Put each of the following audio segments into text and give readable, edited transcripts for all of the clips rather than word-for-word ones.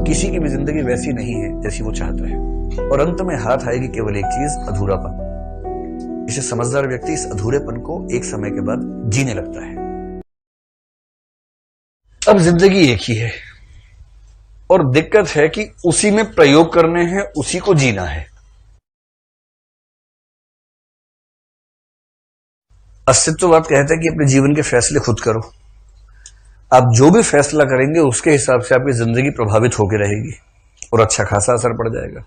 किसी की भी जिंदगी वैसी नहीं है जैसी वो चाहता है और अंत में हाथ आएगी केवल एक चीज, अधूरापन। इसे समझदार व्यक्ति इस अधूरेपन को एक समय के बाद जीने लगता है। अब जिंदगी एक ही है और दिक्कत है कि उसी में प्रयोग करने हैं, उसी को जीना है। अस्तित्ववाद कहता है कि अपने जीवन के फैसले खुद करो। आप जो भी फैसला करेंगे उसके हिसाब से आपकी जिंदगी प्रभावित होकर रहेगी और अच्छा खासा असर पड़ जाएगा।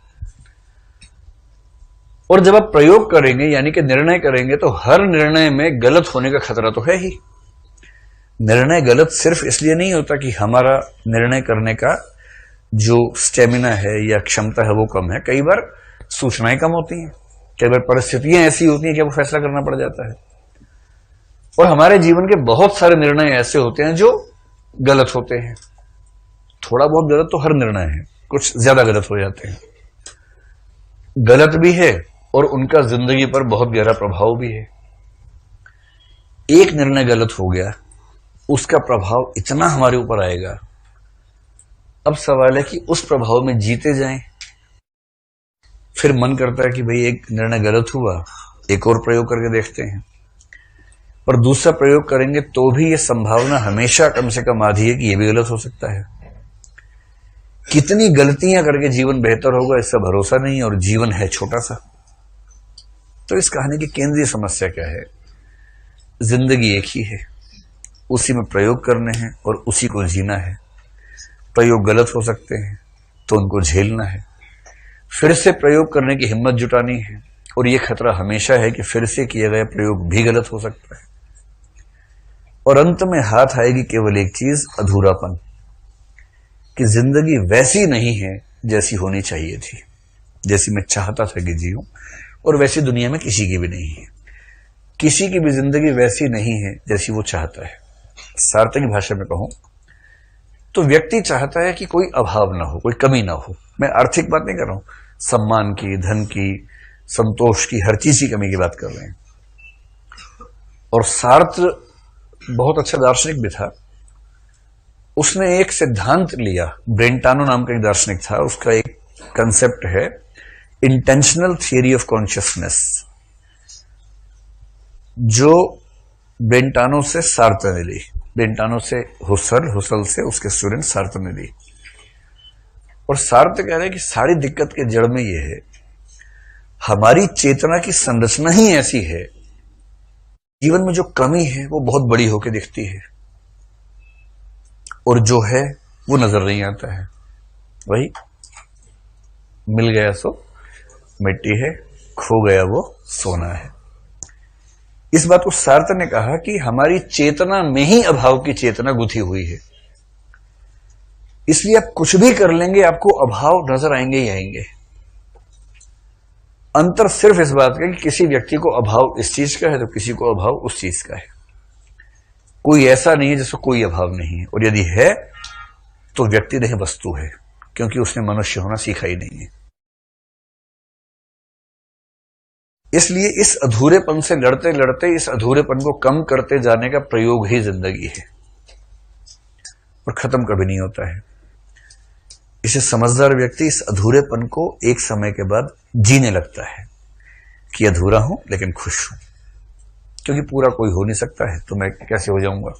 और जब आप प्रयोग करेंगे यानी कि निर्णय करेंगे तो हर निर्णय में गलत होने का खतरा तो है ही। निर्णय गलत सिर्फ इसलिए नहीं होता कि हमारा निर्णय करने का जो स्टेमिना है या क्षमता है वो कम है। कई बार सूचनाएं कम होती हैं, कई बार परिस्थितियां ऐसी होती हैं कि वो फैसला करना पड़ जाता है। और हमारे जीवन के बहुत सारे निर्णय ऐसे होते हैं जो गलत होते हैं। थोड़ा बहुत गलत तो हर निर्णय है, कुछ ज्यादा गलत हो जाते हैं। गलत भी है और उनका जिंदगी पर बहुत गहरा प्रभाव भी है। एक निर्णय गलत हो गया, उसका प्रभाव इतना हमारे ऊपर आएगा। अब सवाल है कि उस प्रभाव में जीते जाएं, फिर मन करता है कि भाई एक निर्णय गलत हुआ, एक और प्रयोग करके देखते हैं। और दूसरा प्रयोग करेंगे तो भी ये संभावना हमेशा कम से कम आधी है कि ये भी गलत हो सकता है। कितनी गलतियां करके जीवन बेहतर होगा इसका भरोसा नहीं, और जीवन है छोटा सा। तो इस कहानी की केंद्रीय समस्या क्या है? जिंदगी एक ही है, उसी में प्रयोग करने हैं और उसी को जीना है। प्रयोग गलत हो सकते हैं तो उनको झेलना है, फिर से प्रयोग करने की हिम्मत जुटानी है। और यह खतरा हमेशा है कि फिर से किया गया प्रयोग भी गलत हो सकता है और अंत में हाथ आएगी केवल एक चीज, अधूरापन। कि जिंदगी वैसी नहीं है जैसी होनी चाहिए थी, जैसी मैं चाहता था कि जीऊं, और वैसी दुनिया में किसी की भी नहीं है। किसी की भी जिंदगी वैसी नहीं है जैसी वो चाहता है। सार्थक भाषा में कहूं तो व्यक्ति चाहता है कि कोई अभाव ना हो, कोई कमी ना हो। मैं आर्थिक बात नहीं कर रहा हूं, सम्मान की, धन की, संतोष की, हर चीज की कमी की बात कर रहे हैं। और सार्त्र बहुत अच्छा दार्शनिक भी था। उसने एक सिद्धांत लिया, ब्रेंटानो नाम का एक दार्शनिक था, उसका एक कंसेप्ट है इंटेंशनल थियरी ऑफ कॉन्शियसनेस, जो ब्रेंटानो से सार्त्र ने ली, ब्रेंटानो से हुसल, हुसल से उसके स्टूडेंट सार्त्र ने ली। और सार्त्र कह रहे हैं कि सारी दिक्कत के जड़ में यह है, हमारी चेतना की संरचना ही ऐसी है, जीवन में जो कमी है वो बहुत बड़ी होकर दिखती है और जो है वो नजर नहीं आता है। वही मिल गया सो मिट्टी है, खो गया वो सोना है। इस बात को सार्त्र ने कहा कि हमारी चेतना में ही अभाव की चेतना गुथी हुई है, इसलिए आप कुछ भी कर लेंगे आपको अभाव नजर आएंगे ही आएंगे। अंतर सिर्फ इस बात का कि किसी व्यक्ति को अभाव इस चीज का है तो किसी को अभाव उस चीज का है। कोई ऐसा नहीं है जिसको कोई अभाव नहीं है, और यदि है तो व्यक्ति नहीं वस्तु है, क्योंकि उसने मनुष्य होना सीखा ही नहीं है। इसलिए इस अधूरेपन से लड़ते लड़ते इस अधूरेपन को कम करते जाने का प्रयोग ही जिंदगी है और खत्म कभी नहीं होता है। इसे समझदार व्यक्ति इस अधूरेपन को एक समय के बाद जीने लगता है कि अधूरा हूं लेकिन खुश हूं, क्योंकि पूरा कोई हो नहीं सकता है तो मैं कैसे हो जाऊंगा।